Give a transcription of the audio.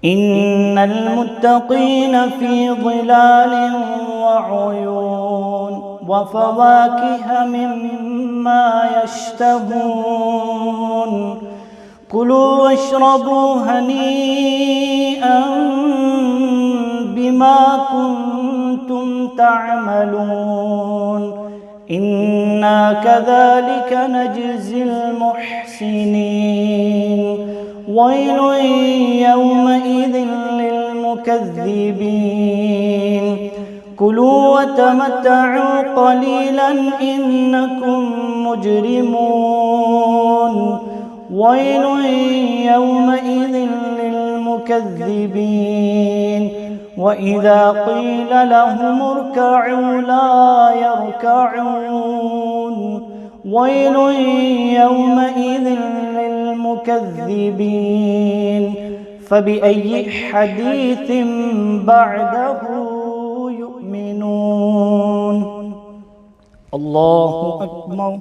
إن المتقين في ظلال وعيون وفواكه مما يشتهون كلوا واشربوا هنيئا بما كنتم تعملون إنا كذلك نجزي المحسنين ويل يومئذ للمكذبين كلوا وتمتعوا قليلا إنكم مجرمون ويل يومئذ للمكذبين وإذا قيل لهم اركعوا لا يركعون ويل يومئذ للمكذبين فبأي حديث بعده يؤمنون الله أكبر.